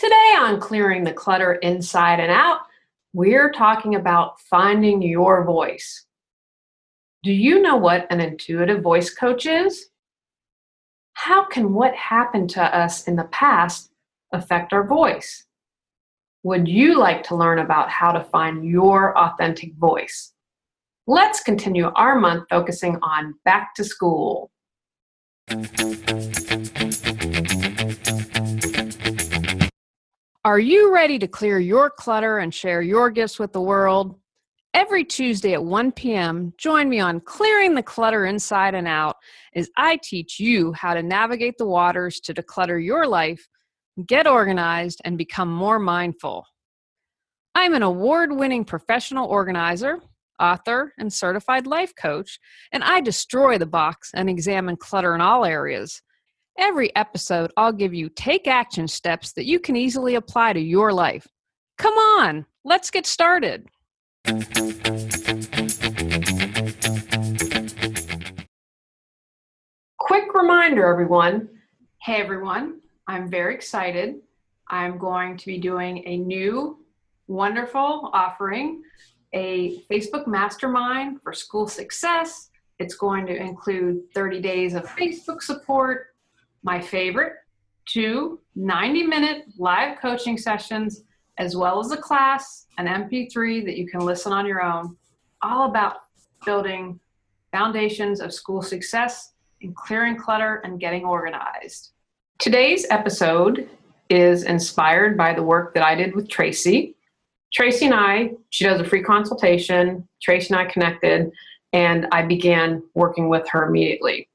Today on Clearing the Clutter Inside and Out, we're talking about finding your voice. Do you know what an intuitive voice coach is? How can what happened to us in the past affect our voice? Would you like to learn about how to find your authentic voice? Let's continue our month focusing on back to school. Are you ready to clear your clutter and share your gifts with the world? Every Tuesday at 1 p.m., join me on Clearing the Clutter Inside and Out as I teach you how to navigate the waters to declutter your life, get organized, and become more mindful. I'm an award-winning professional organizer, author, and certified life coach, and I destroy the box and examine clutter in all areas. Every episode, I'll give you take action steps that you can easily apply to your life. Come on, let's get started. Quick reminder, everyone. Hey, everyone, I'm very excited. I'm going to be doing a new, wonderful offering, a Facebook mastermind for school success. It's going to include 30 days of Facebook support, my favorite, 2 90-minute live coaching sessions, as well as a class, an MP3 that you can listen on your own, all about building foundations of school success and clearing clutter and getting organized. Today's episode is inspired by the work that I did with Tracy. Tracy and I, she does a free consultation. Tracy and I connected, and I began working with her immediately.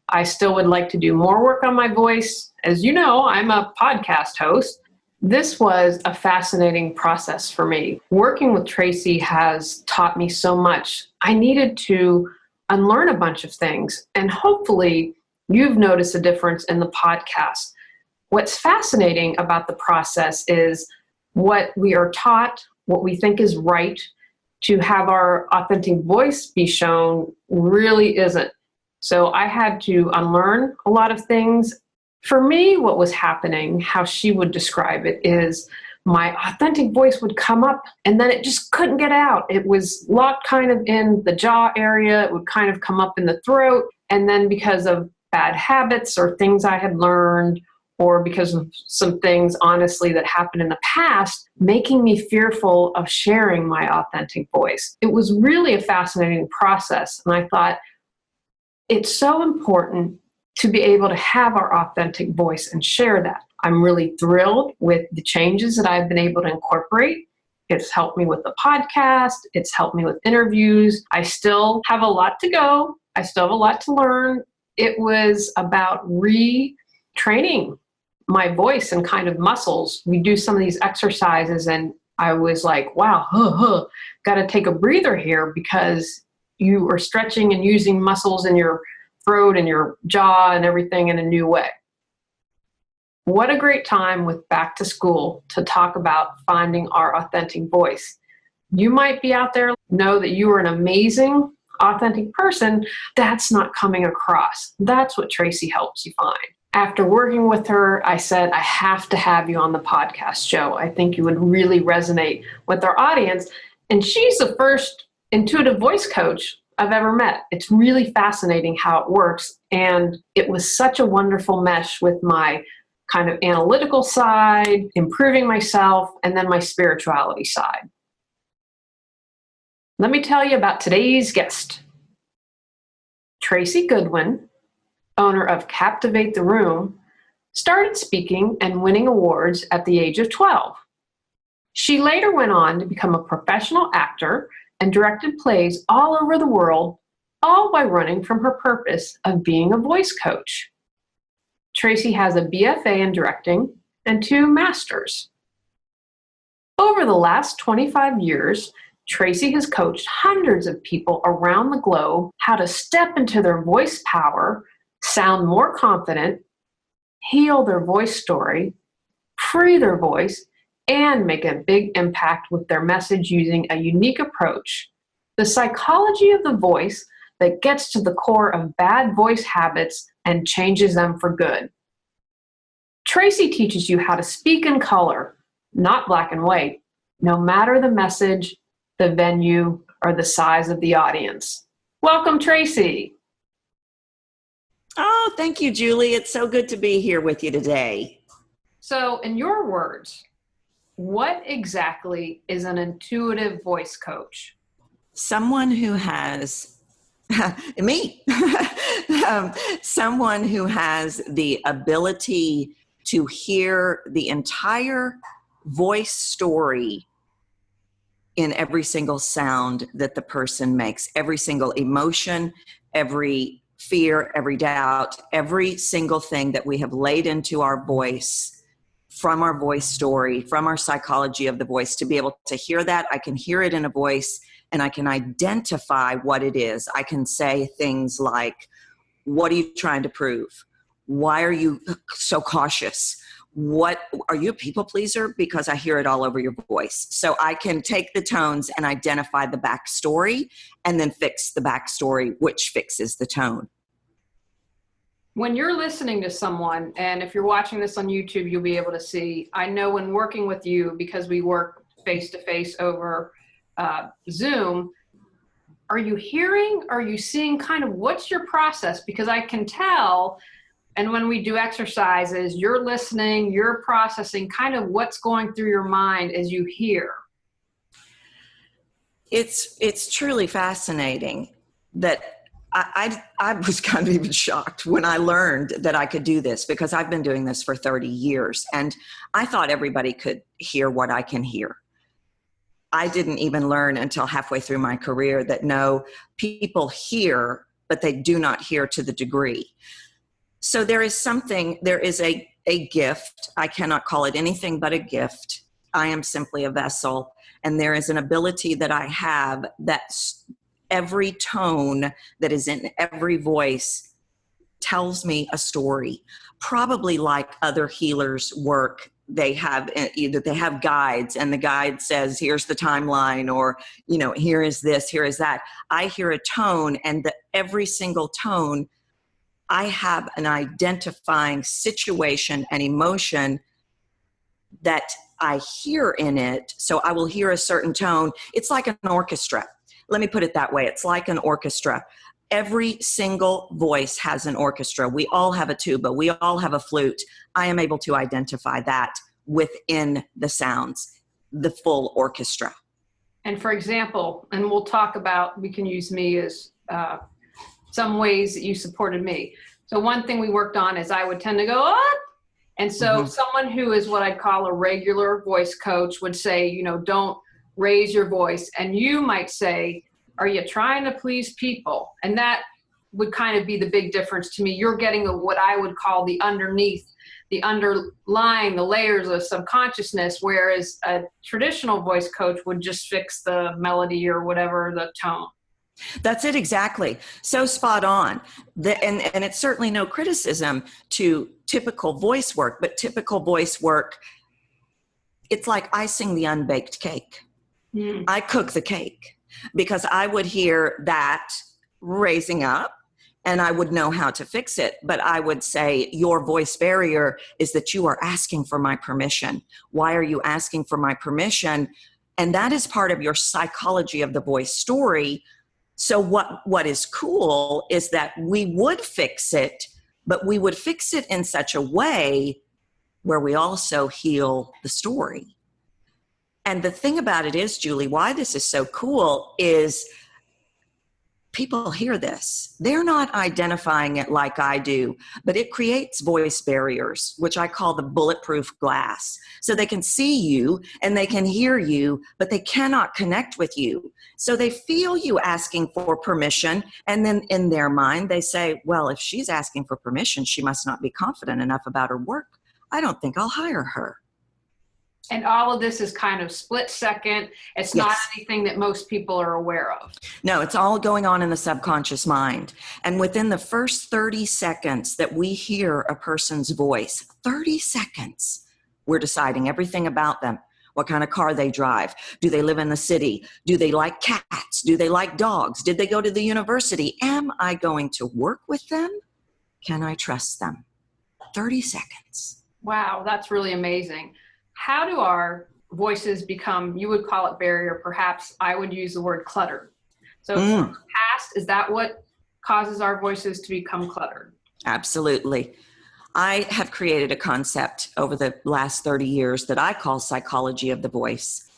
I still would like to do more work on my voice. As you know, I'm a podcast host. This was a fascinating process for me. Working with Tracy has taught me so much. I needed to unlearn a bunch of things, and hopefully you've noticed a difference in the podcast. What's fascinating about the process is what we are taught, what we think is right to have our authentic voice be shown really isn't. So I had to unlearn a lot of things. For me, what was happening, how she would describe it, is my authentic voice would come up and then it just couldn't get out. It was locked kind of in the jaw area. It would kind of come up in the throat. And then because of bad habits or things I had learned, or because of some things, honestly, that happened in the past, making me fearful of sharing my authentic voice. It was really a fascinating process. And I thought, it's so important to be able to have our authentic voice and share that. I'm really thrilled with the changes that I've been able to incorporate. It's helped me with the podcast. It's helped me with interviews. I still have a lot to go. I still have a lot to learn. It was about retraining my voice and kind of muscles. We do some of these exercises and I was like, wow, got to take a breather here because you are stretching and using muscles in your throat and your jaw and everything in a new way. What a great time with back to school to talk about finding our authentic voice. You might be out there, know that you are an amazing, authentic person. That's not coming across. That's what Tracy helps you find. After working with her, I said, I have to have you on the podcast show. I think you would really resonate with our audience. And she's the first intuitive voice coach I've ever met. It's really fascinating how it works. And it was such a wonderful mesh with my kind of analytical side, improving myself, and then my spirituality side. Let me tell you about today's guest. Tracy Goodwin, owner of Captivate the Room, started speaking and winning awards at the age of 12. She later went on to become a professional actor and directed plays all over the world, all by running from her purpose of being a voice coach. Tracy has a BFA in directing and 2 masters. Over the last 25 years, Tracy has coached hundreds of people around the globe how to step into their voice power, sound more confident, heal their voice story, free their voice, and make a big impact with their message using a unique approach, the psychology of the voice that gets to the core of bad voice habits and changes them for good. Tracy teaches you how to speak in color, not black and white, no matter the message, the venue, or the size of the audience. Welcome, Tracy. Oh, thank you, Julie. It's so good to be here with you today. So, in your words, what exactly is an intuitive voice coach? Someone who has, me, someone who has the ability to hear the entire voice story in every single sound that the person makes, every single emotion, every fear, every doubt, every single thing that we have laid into our voice from our voice story, from our psychology of the voice, to be able to hear that. I can hear it in a voice and I can identify what it is. I can say things like, what are you trying to prove? Why are you so cautious? What are you, a people pleaser? Because I hear it all over your voice. So I can take the tones and identify the backstory and then fix the backstory, which fixes the tone. When you're listening to someone, and if you're watching this on YouTube, you'll be able to see, I know when working with you, because we work face-to-face over Zoom, are you hearing, are you seeing kind of what's your process? Because I can tell, and when we do exercises, you're listening, you're processing kind of what's going through your mind as you hear. It's truly fascinating that I was kind of even shocked when I learned that I could do this, because I've been doing this for 30 years and I thought everybody could hear what I can hear. I didn't even learn until halfway through my career that no, people hear, but they do not hear to the degree. So there is a gift. I cannot call it anything but a gift. I am simply a vessel. And there is an ability that I have that every tone that is in every voice tells me a story, probably like other healers work. They have guides, and the guide says, here's the timeline, or, here is this, here is that. I hear a tone, and every single tone, I have an identifying situation and emotion that I hear in it. So I will hear a certain tone. It's like an orchestra. Let me put it that way. It's like an orchestra. Every single voice has an orchestra. We all have a tuba. We all have a flute. I am able to identify that within the sounds, the full orchestra. And for example, and we'll talk about, we can use me as some ways that you supported me. So one thing we worked on is I would tend to go up. And so someone who is what I'd call a regular voice coach would say, don't raise your voice. And you might say, are you trying to please people? And that would kind of be the big difference to me. You're getting what I would call the underneath, the underlying, the layers of subconsciousness, whereas a traditional voice coach would just fix the melody or whatever, the tone. That's it, exactly. So spot on. And it's certainly no criticism to typical voice work, but typical voice work, it's like icing the unbaked cake. I cook the cake, because I would hear that raising up and I would know how to fix it. But I would say your voice barrier is that you are asking for my permission. Why are you asking for my permission? And that is part of your psychology of the voice story. So what is cool is that we would fix it, but we would fix it in such a way where we also heal the story. And the thing about it is, Julie, why this is so cool is people hear this. They're not identifying it like I do, but it creates voice barriers, which I call the bulletproof glass. So they can see you and they can hear you, but they cannot connect with you. So they feel you asking for permission. And then in their mind, they say, well, if she's asking for permission, she must not be confident enough about her work. I don't think I'll hire her. And all of this is kind of split second. It's not anything that most people are aware of. No, it's all going on in the subconscious mind. And within the first 30 seconds that we hear a person's voice, 30 seconds, we're deciding everything about them. What kind of car they drive? Do they live in the city? Do they like cats? Do they like dogs? Did they go to the university? Am I going to work with them? Can I trust them? 30 seconds. Wow, that's really amazing. How do our voices become, you would call it barrier, perhaps I would use the word clutter. So from Mm, the past, is that what causes our voices to become cluttered? absolutely. I have created a concept over the last 30 years that I call psychology of the voice.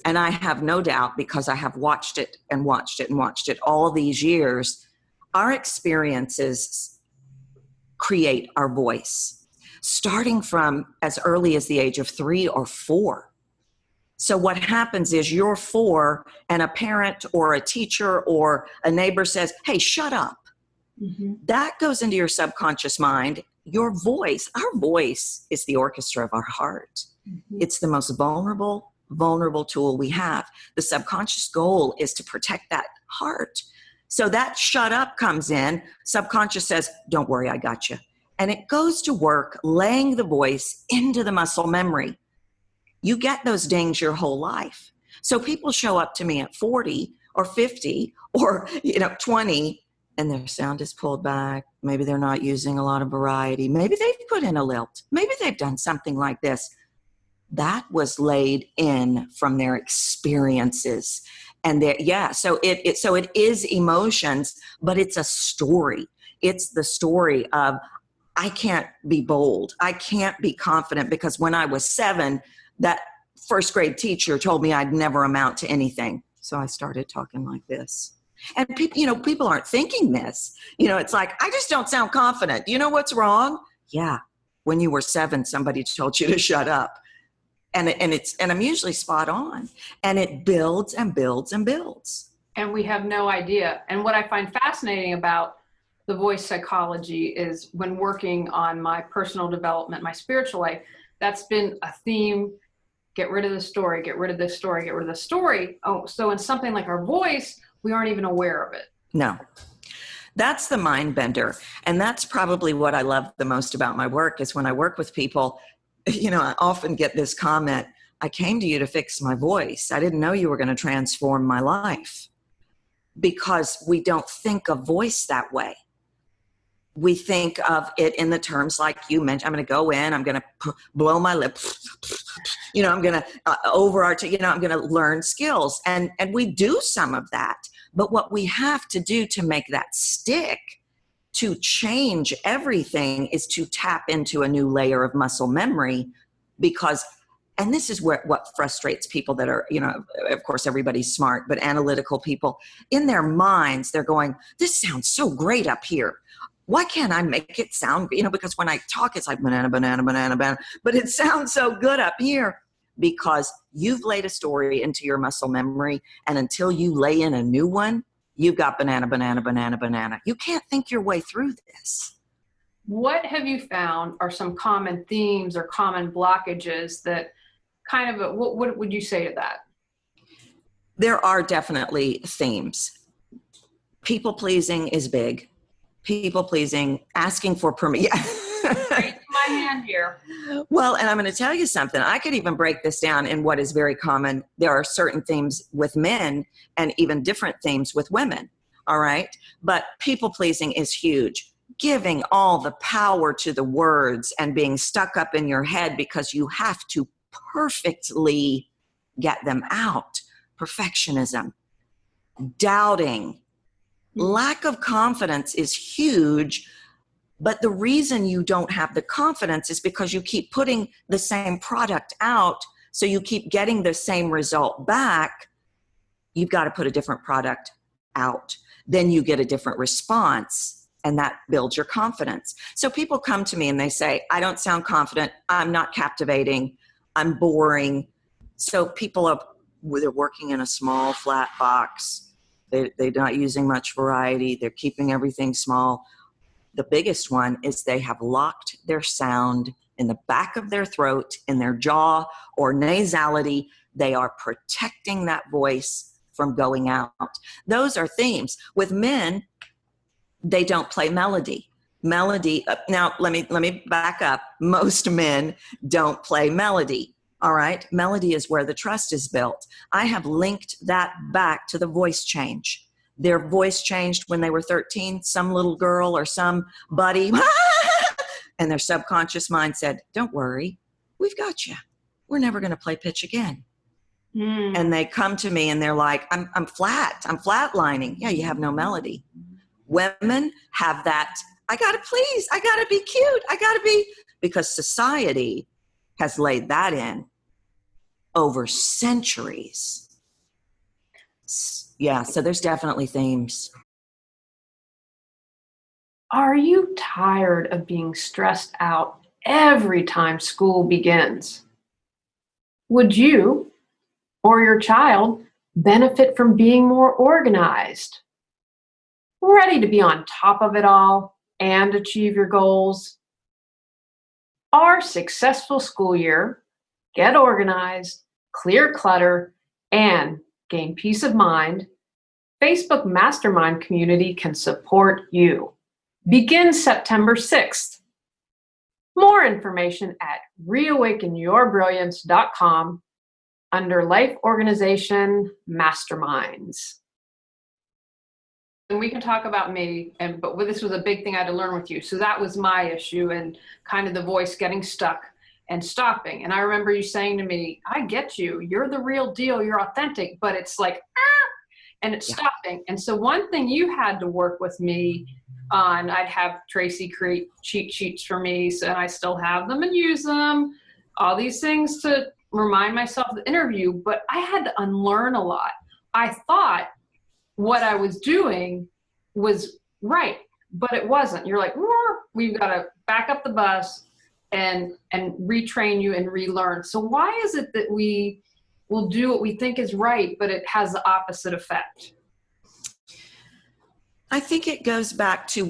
And I have no doubt, because I have watched it and watched it and watched it all these years, our experiences create our voice, starting from as early as the age of 3 or 4. So what happens is you're 4 and a parent or a teacher or a neighbor says, hey, shut up. Mm-hmm. That goes into your subconscious mind. Your voice, our voice is the orchestra of our heart. Mm-hmm. It's the most vulnerable tool we have. The subconscious goal is to protect that heart. So that shut up comes in. Subconscious says, don't worry, I got you. And it goes to work laying the voice into the muscle memory. You get those dings your whole life. So people show up to me at 40 or 50 or 20, and their sound is pulled back. Maybe they're not using a lot of variety. Maybe they've put in a lilt. Maybe they've done something like this. That was laid in from their experiences. And so it is emotions, but it's a story. It's the story of, I can't be bold. I can't be confident because when I was 7, that first grade teacher told me I'd never amount to anything. So I started talking like this. And people aren't thinking this. It's like, I just don't sound confident. You know what's wrong? Yeah. When you were 7, somebody told you to shut up. And I'm usually spot on. And it builds and builds and builds. And we have no idea. And what I find fascinating about the voice psychology is when working on my personal development, my spiritual life, that's been a theme. Get rid of the story, get rid of this story, get rid of the story. Oh, so in something like our voice, we aren't even aware of it. No. That's the mind bender. And that's probably what I love the most about my work is when I work with people, I often get this comment, I came to you to fix my voice. I didn't know you were going to transform my life. Because we don't think of voice that way. We think of it in the terms like you mentioned, I'm going to go in, I'm going to blow my lip, I'm going to overarticulate, I'm going to learn skills. And we do some of that. But what we have to do to make that stick, to change everything, is to tap into a new layer of muscle memory. Because, and this is what frustrates people that are, of course, everybody's smart, but analytical people, in their minds, they're going, this sounds so great up here. Why can't I make it sound, because when I talk, it's like banana, banana, banana, banana, but it sounds so good up here because you've laid a story into your muscle memory. And until you lay in a new one, you've got banana, banana, banana, banana. You can't think your way through this. What have you found are some common themes or common blockages that kind of, what would you say to that? There are definitely themes. People pleasing is big. People pleasing, asking for permission. Raise my hand here. Well, and I'm going to tell you something. I could even break this down in what is very common. There are certain themes with men and even different themes with women. All right. But people pleasing is huge. Giving all the power to the words and being stuck up in your head because you have to perfectly get them out. Perfectionism, doubting, lack of confidence is huge. But the reason you don't have the confidence is because you keep putting the same product out. So you keep getting the same result back. You've got to put a different product out. Then you get a different response. And that builds your confidence. So people come to me and they say, I don't sound confident. I'm not captivating. I'm boring. So they're working in a small flat box. They're not using much variety. They're keeping everything small. The biggest one is they have locked their sound in the back of their throat, in their jaw or nasality. They are protecting that voice from going out. Those are themes. With men, they don't play melody. Now let me back up. Most men don't play melody. All right. Melody is where the trust is built. I have linked that back to the voice change. Their voice changed when they were 13. Some little girl or some buddy And their subconscious mind said, don't worry, we've got you. We're never going to play pitch again. And they come to me and they're like, I'm flatlining. Yeah, you have no melody. Women have that, I got to please, I got to be cute, I got to be, because society has laid that in over centuries. Yeah, so there's definitely themes. Are you tired of being stressed out every time school begins? Would you or your child benefit from being more organized, ready to be on top of it all and achieve your goals? Our successful school year, get organized, clear clutter, and gain peace of mind, Facebook Mastermind community can support you. Begin September 6th. More information at reawakenyourbrilliance.com under Life Organization Masterminds. And we can talk about me, but this was a big thing I had to learn with you. So that was my issue, and kind of the voice getting stuck and stopping. And I remember you saying to me, I get you. You're the real deal. You're authentic. But it's like, and it's stopping. And so one thing you had to work with me on, I'd have Tracy create cheat sheets for me, so I still have them and use them, all these things to remind myself of the interview, but I had to unlearn a lot. I thought what I was doing was right, but it wasn't. You're like, we've got to back up the bus and retrain you and relearn. So why is it that we will do what we think is right, but it has the opposite effect? I think it goes back to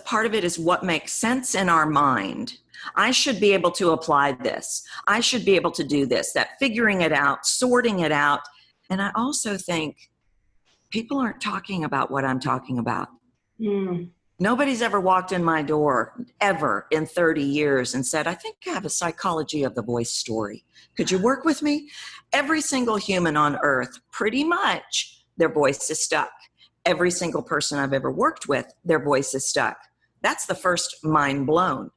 part of it is what makes sense in our mind. I should be able to apply this. I should be able to do this, that figuring it out, sorting it out. And I also think people aren't talking about what I'm talking about. Nobody's ever walked in my door ever in 30 years and said, I think I have a psychology of the voice story. Could you work with me? Every single human on earth, pretty much, their voice is stuck. Every single person I've ever worked with, their voice is stuck. That's the first mind blown.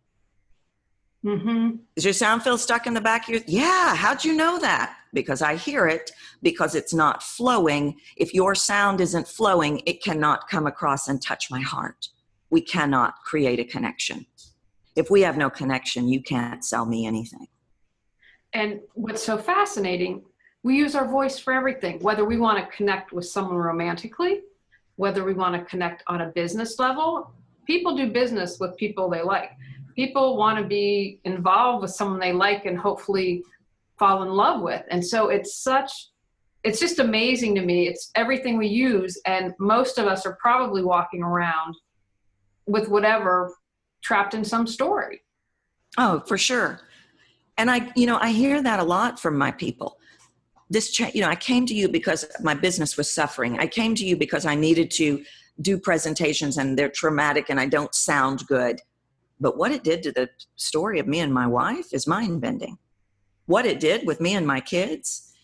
Does your sound feel stuck in the back of your? Yeah, how'd you know that? Because I hear it, because it's not flowing. If your sound isn't flowing, it cannot come across and touch my heart. We cannot create a connection. If we have no connection, you can't sell me anything. And what's so fascinating, we use our voice for everything, whether we want to connect with someone romantically, whether we want to connect on a business level. People do business with people they like. People want to be involved with someone they like and hopefully fall in love with. And so it's just amazing to me. It's everything we use. And most of us are probably walking around with whatever, trapped in some story. Oh, for sure. And I hear that a lot from my people. I came to you because my business was suffering. I came to you because I needed to do presentations and they're traumatic and I don't sound good. But what it did to the story of me and my wife is mind-bending. What it did with me and my kids,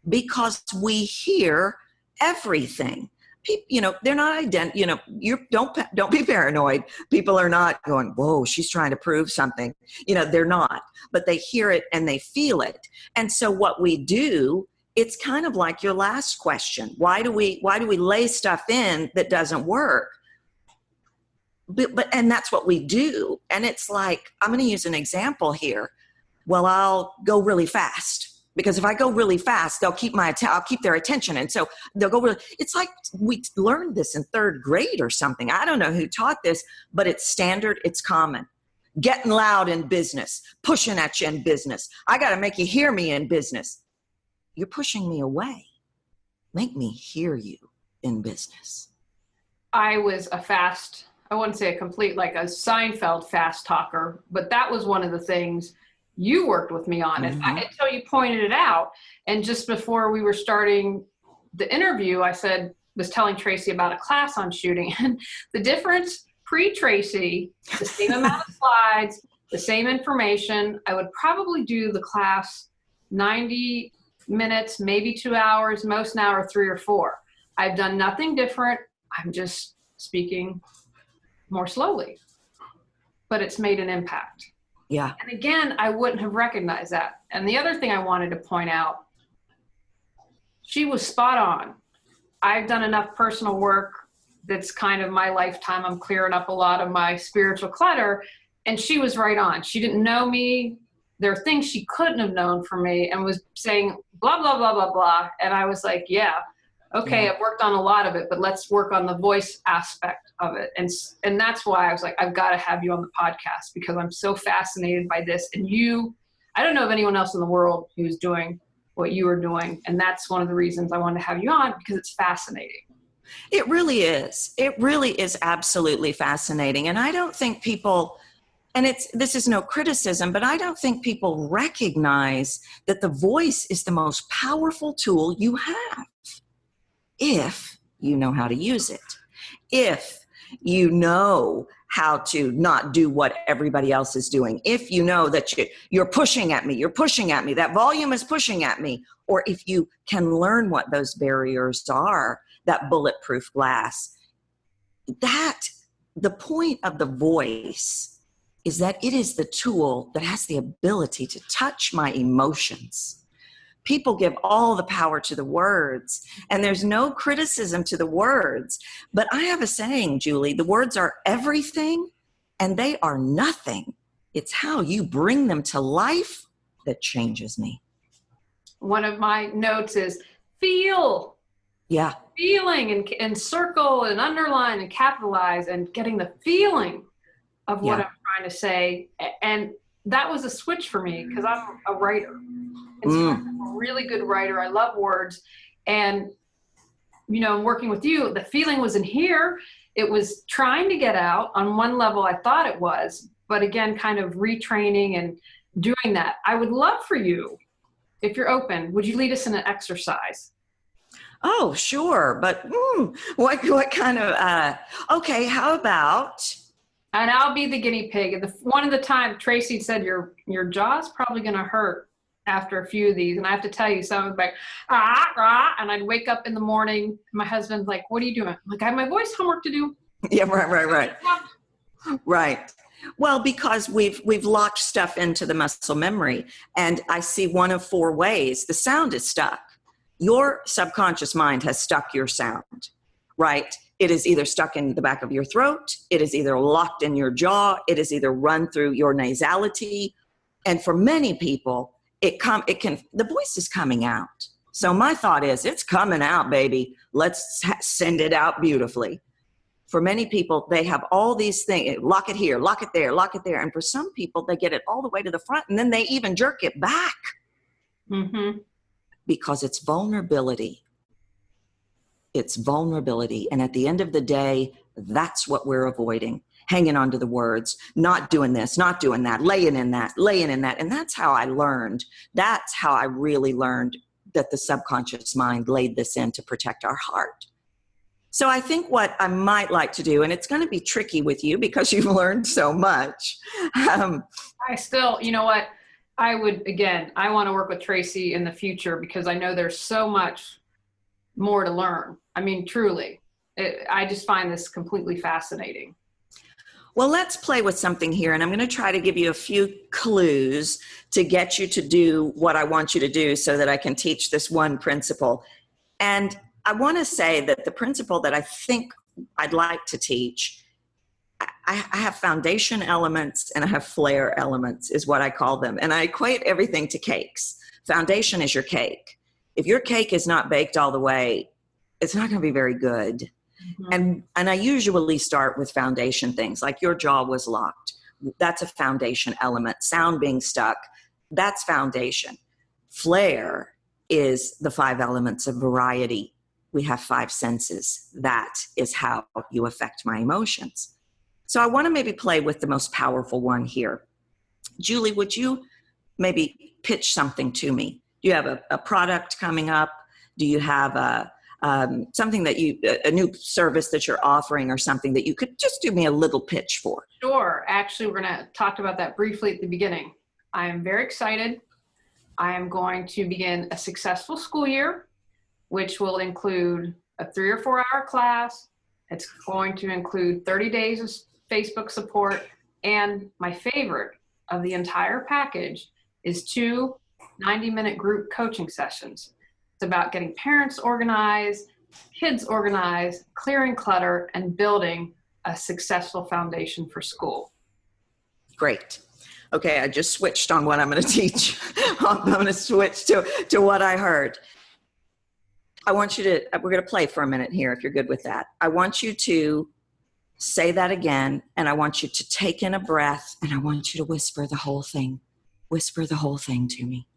because we hear everything. People, they're not don't be paranoid. People are not going, whoa, she's trying to prove something. They're not, but they hear it and they feel it. And so what we do, it's kind of like your last question. Why do we lay stuff in that doesn't work? But that's what we do. And it's like, I'm going to use an example here. Well, I'll go really fast, because if I go really fast, I'll keep their attention. And so they'll go really, it's like we learned this in 3rd grade or something. I don't know who taught this, but it's standard. It's common. Getting loud in business, pushing at you in business. I got to make you hear me in business. You're pushing me away. Make me hear you in business. I was I wouldn't say a complete, like a Seinfeld fast talker, but that was one of the things you worked with me on. And until you pointed it out. And just before we were starting the interview, I was telling Tracy about a class on shooting, and the difference pre-Tracy, the same amount of slides, the same information. I would probably do the class 90 minutes, maybe 2 hours, most now are 3 or 4. I've done nothing different. I'm just speaking more slowly. but it's made an impact. Yeah. And again, I wouldn't have recognized that. And the other thing I wanted to point out, she was spot on. I've done enough personal work that's kind of my lifetime. I'm clearing up a lot of my spiritual clutter. And she was right on. She didn't know me. There are things she couldn't have known from me, and was saying blah, blah, blah, blah, blah. And I was like, yeah, okay, I've worked on a lot of it, but let's work on the voice aspect of it. And that's why I was like, I've got to have you on the podcast, because I'm so fascinated by this. And I don't know of anyone else in the world who's doing what you are doing. And that's one of the reasons I wanted to have you on, because it's fascinating. It really is. It really is absolutely fascinating. And I don't think people, and this is no criticism, but I don't think people recognize that the voice is the most powerful tool you have, if you know how to use it. If you know how to not do what everybody else is doing. If you know that you're pushing at me, that volume is pushing at me. Or if you can learn what those barriers are, that bulletproof glass. The point of the voice is that it is the tool that has the ability to touch my emotions. People give all the power to the words, and there's no criticism to the words. But I have a saying, Julie, the words are everything and they are nothing. It's how you bring them to life that changes me. One of my notes is feel. Yeah. Feeling, and circle and underline and capitalize, and getting the feeling of what I'm trying to say. And that was a switch for me, because I'm a writer. And so I'm a really good writer. I love words. And, working with you, the feeling was in here. It was trying to get out. On one level, I thought it was, but again, kind of retraining and doing that. I would love for you, if you're open, would you lead us in an exercise? Oh, sure. But what kind of, okay, how about? And I'll be the guinea pig. And one of the time, Tracy said, your jaw's probably going to hurt after a few of these. And I have to tell you, some was like, and I'd wake up in the morning. My husband's like, what are you doing? I'm like, I have my voice homework to do. Yeah, right. Right. Well, because we've locked stuff into the muscle memory. And I see one of four ways. The sound is stuck. Your subconscious mind has stuck your sound, right? It is either stuck in the back of your throat. It is either locked in your jaw. It is either run through your nasality. And for many people, the voice is coming out. So my thought is, it's coming out, baby. Let's send it out beautifully. For many people, they have all these things, lock it here, lock it there, lock it there. And for some people, they get it all the way to the front, and then they even jerk it back. Mm-hmm. Because it's vulnerability. It's vulnerability. And at the end of the day, that's what we're avoiding. Hanging on to the words, not doing this, not doing that, laying in that. And that's how I learned. That's how I really learned that the subconscious mind laid this in to protect our heart. So I think what I might like to do, and it's going to be tricky with you because you've learned so much. I still, you know what? I want to work with Tracy in the future, because I know there's so much more to learn. I mean, truly, I just find this completely fascinating. Well, let's play with something here, and I'm going to try to give you a few clues to get you to do what I want you to do so that I can teach this one principle. And I want to say that the principle that I think I'd like to teach, I have foundation elements and I have flair elements, is what I call them. And I equate everything to cakes. Foundation is your cake. If your cake is not baked all the way, it's not going to be very good. Mm-hmm. And I usually start with foundation things, like your jaw was locked. That's a foundation element. Sound being stuck, that's foundation. Flair is the 5 elements of variety. We have 5 senses. That is how you affect my emotions. So I want to maybe play with the most powerful one here. Julie, would you maybe pitch something to me? Do you have a product coming up? Do you have something that a new service that you're offering, or something that you could just do me a little pitch for? Sure. Actually, we're going to talk about that briefly at the beginning. I am very excited. I am going to begin a successful school year, which will include a 3 or 4 hour class. It's going to include 30 days of Facebook support, And my favorite of the entire package is 2 90-minute group coaching sessions. It's about getting parents organized, kids organized, clearing clutter, and building a successful foundation for school. Great. Okay, I just switched on what I'm going to teach. I'm going to switch to what I heard. we're going to play for a minute here if you're good with that. I want you to say that again, and I want you to take in a breath, and I want you to whisper the whole thing. Whisper the whole thing to me.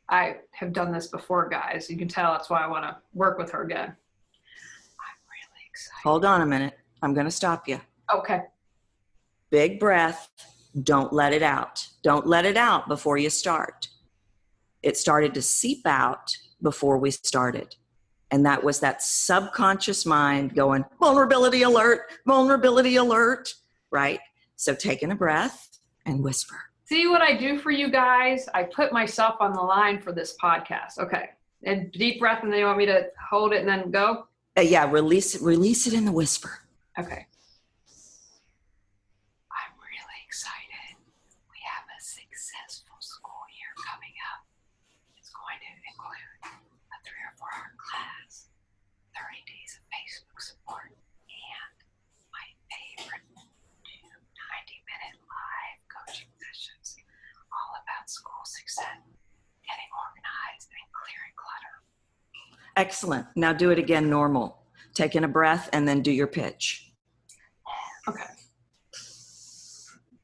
I have done this before, guys. You can tell that's why I want to work with her again. I'm really excited. Hold on a minute. I'm going to stop you. Okay. Big breath. Don't let it out. Don't let it out before you start. It started to seep out before we started. And that was that subconscious mind going, vulnerability alert, right? So taking a breath and whisper. See what I do for you guys? I put myself on the line for this podcast. Okay. And deep breath, and then you want me to hold it and then go? Yeah, release it in the whisper. Okay. I'm really excited. We have a successful school year coming up. It's going to include a 3 or 4 hour class, 30 days of Facebook support, and my favorite 2 90-minute live coaching sessions, all about school success, getting organized, and clearing clutter. Excellent. Now do it again normal. Take in a breath and then do your pitch. Okay.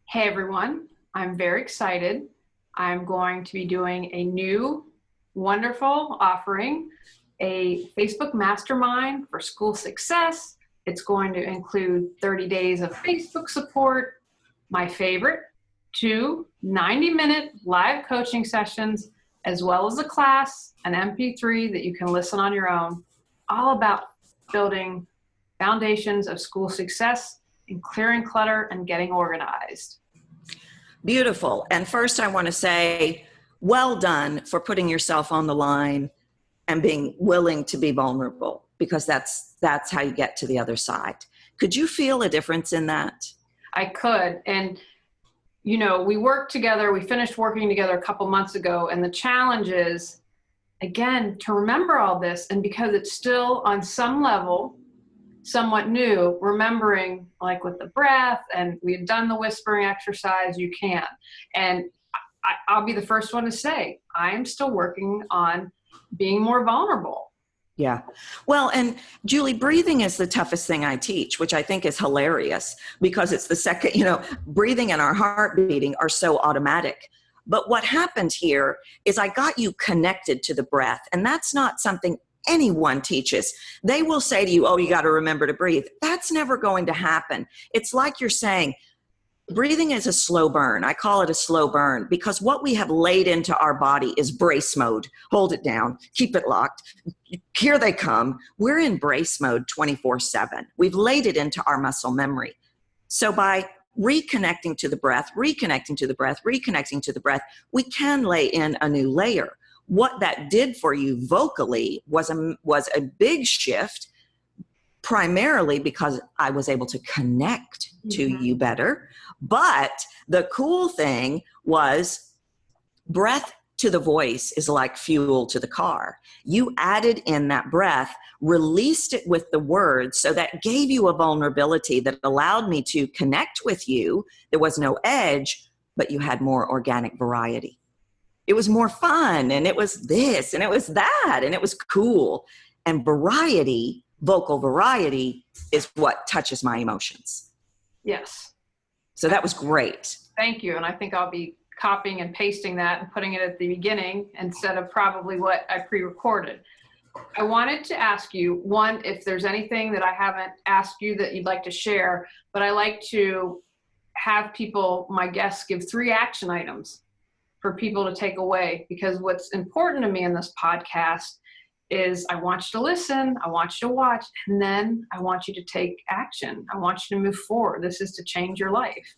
Hey everyone, I'm very excited. I'm going to be doing a new wonderful offering, a Facebook mastermind for school success. It's going to include 30 days of Facebook support, my favorite, 2 90-minute live coaching sessions, as well as a class, an MP3 that you can listen on your own, all about building foundations of school success and clearing clutter and getting organized. Beautiful. And first I want to say, well done for putting yourself on the line and being willing to be vulnerable, because that's how you get to the other side. Could you feel a difference in that? I could. And, you know, we worked together, we finished working together a couple months ago, and the challenge is, again, to remember all this, and because it's still on some level somewhat new, remembering, like with the breath, and we had done the whispering exercise, you can. And I'll be the first one to say, I am still working on being more vulnerable. Yeah. Well, and Julie, breathing is the toughest thing I teach, which I think is hilarious, because it's the second, breathing and our heart beating are so automatic. But what happened here is I got you connected to the breath, and that's not something anyone teaches. They will say to you, oh, you got to remember to breathe. That's never going to happen. It's like you're saying, breathing is a slow burn. I call it a slow burn because what we have laid into our body is brace mode. Hold it down, keep it locked. Here they come. We're in brace mode 24/7. We've laid it into our muscle memory. So by reconnecting to the breath, we can lay in a new layer. What that did for you vocally was a big shift, primarily because I was able to connect to you better. But the cool thing was, breath to the voice is like fuel to the car. You added in that breath, released it with the words, so that gave you a vulnerability that allowed me to connect with you. There was no edge, but you had more organic variety. It was more fun, and it was this, and it was that, and it was cool. And variety, vocal variety, is what touches my emotions. Yes. So that was great. Thank you. And I think I'll be copying and pasting that and putting it at the beginning instead of probably what I pre-recorded. I wanted to ask you, one, if there's anything that I haven't asked you that you'd like to share, but I like to have people, my guests, give 3 action items for people to take away, because what's important to me in this podcast is I want you to listen, I want you to watch, and then I want you to take action. I want you to move forward. This is to change your life.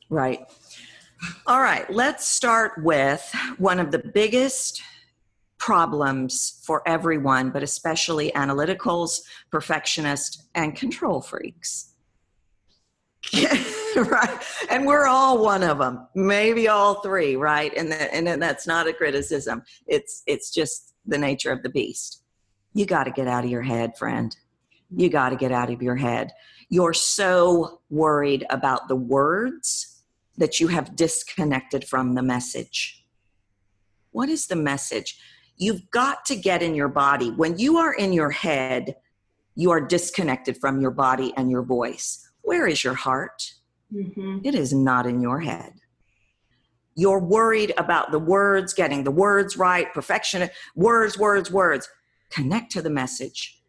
Right. All right, let's start with one of the biggest problems for everyone, but especially analyticals, perfectionists, and control freaks. Right. And we're all one of them, maybe all three, right? And that's not a criticism. It's just the nature of the beast. You got to get out of your head, friend. You got to get out of your head. You're so worried about the words that you have disconnected from the message. What is the message? You've got to get in your body. When you are in your head, you are disconnected from your body and your voice. Where is your heart? Mm-hmm. It is not in your head. You're worried about the words, getting the words right, perfection, words. Connect to the message.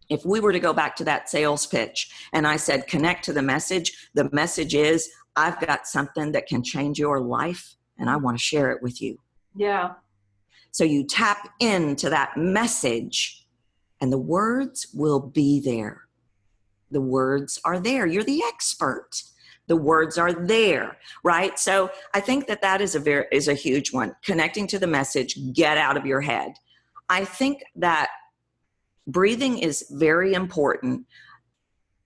If we were to go back to that sales pitch and I said, connect to the message is, I've got something that can change your life and I want to share it with you. Yeah. So you tap into that message and the words will be there. The words are there. You're the expert. The words are there, right? So I think that is a huge one. Connecting to the message, get out of your head. I think that breathing is very important,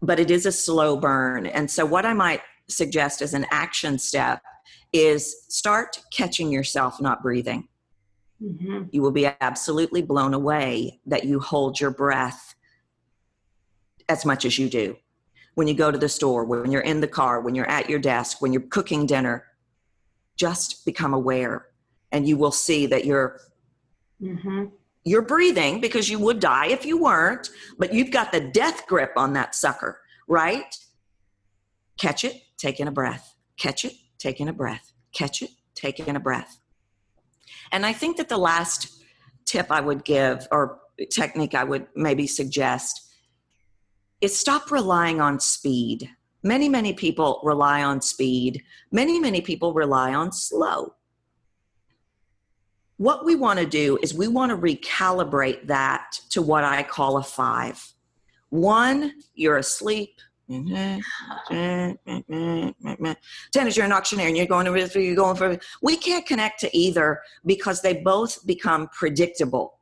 but it is a slow burn. And so what I might suggest as an action step is start catching yourself not breathing. Mm-hmm. You will be absolutely blown away that you hold your breath as much as you do. When you go to the store, when you're in the car, when you're at your desk, when you're cooking dinner, just become aware and you will see that you're breathing, because you would die if you weren't, but you've got the death grip on that sucker, right? Catch it, take in a breath. Catch it, take in a breath. Catch it, take in a breath. And I think that the last tip I would give, or technique I would maybe suggest, is stop relying on speed. Many, many people rely on speed. Many, many people rely on slow. What we want to do is we want to recalibrate that to what I call a 5. 1, you're asleep. 10 is you're an auctioneer and you're going for. We can't connect to either because they both become predictable.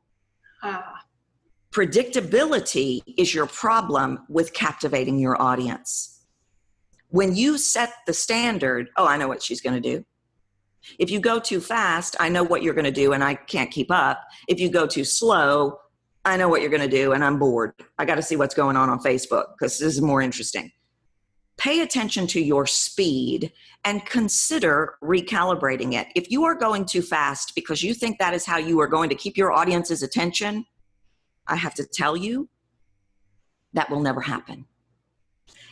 Predictability is your problem with captivating your audience. When you set the standard, oh, I know what she's going to do. If you go too fast, I know what you're going to do and I can't keep up. If you go too slow, I know what you're going to do and I'm bored. I got to see what's going on Facebook because this is more interesting. Pay attention to your speed and consider recalibrating it. If you are going too fast because you think that is how you are going to keep your audience's attention, I have to tell you, that will never happen.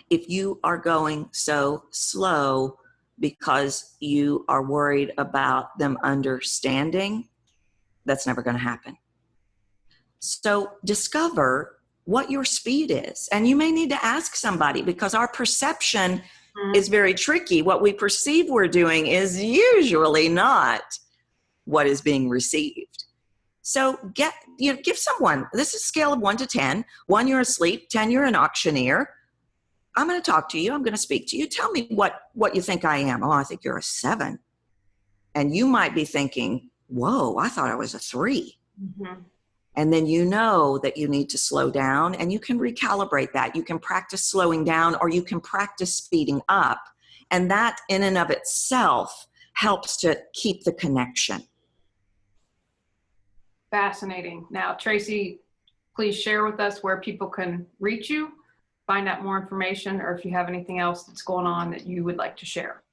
If you are going so slow because you are worried about them understanding, that's never going to happen. So discover what your speed is. And you may need to ask somebody because our perception is very tricky. What we perceive we're doing is usually not what is being received. So give someone, this is a scale of 1 to 10. 1, you're asleep. 10, you're an auctioneer. I'm going to talk to you. I'm going to speak to you. Tell me what you think I am. Oh, I think you're a 7. And you might be thinking, whoa, I thought I was a 3. Mm-hmm. And then you know that you need to slow down and you can recalibrate that. You can practice slowing down or you can practice speeding up. And that in and of itself helps to keep the connection. Fascinating. Now, Tracy, please share with us where people can reach you, find out more information, or if you have anything else that's going on that you would like to share.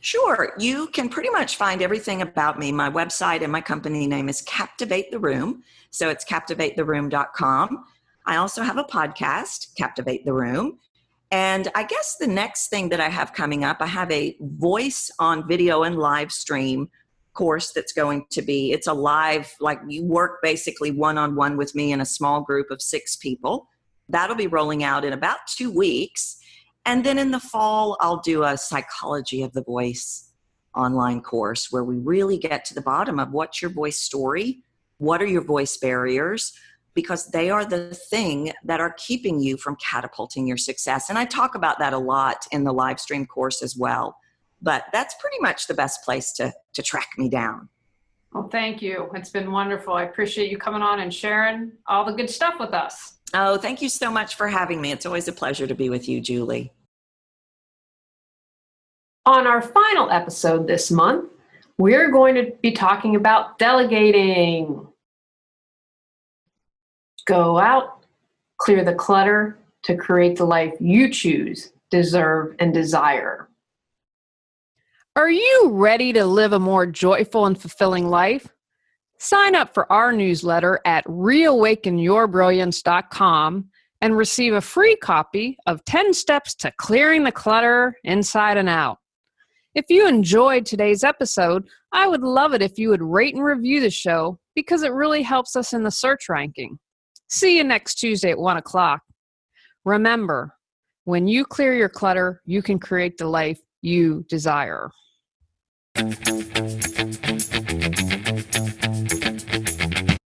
Sure. You can pretty much find everything about me. My website and my company name is Captivate the Room. So it's captivatetheroom.com. I also have a podcast, Captivate the Room. And I guess the next thing that I have coming up, I have a voice on video and live stream course that's going to be, it's a live, like you work basically one-on-one with me in a small group of 6 people. That'll be rolling out in about 2 weeks. And then in the fall, I'll do a psychology of the voice online course where we really get to the bottom of what's your voice story, what are your voice barriers, because they are the thing that are keeping you from catapulting your success. And I talk about that a lot in the live stream course as well. But that's pretty much the best place to track me down. Well, thank you. It's been wonderful. I appreciate you coming on and sharing all the good stuff with us. Oh, thank you so much for having me. It's always a pleasure to be with you, Julie. On our final episode this month, we're going to be talking about delegating. Go out, clear the clutter to create the life you choose, deserve, and desire. Are you ready to live a more joyful and fulfilling life? Sign up for our newsletter at reawakenyourbrilliance.com and receive a free copy of 10 Steps to Clearing the Clutter Inside and Out. If you enjoyed today's episode, I would love it if you would rate and review the show because it really helps us in the search ranking. See you next Tuesday at 1 o'clock. Remember, when you clear your clutter, you can create the life you desire.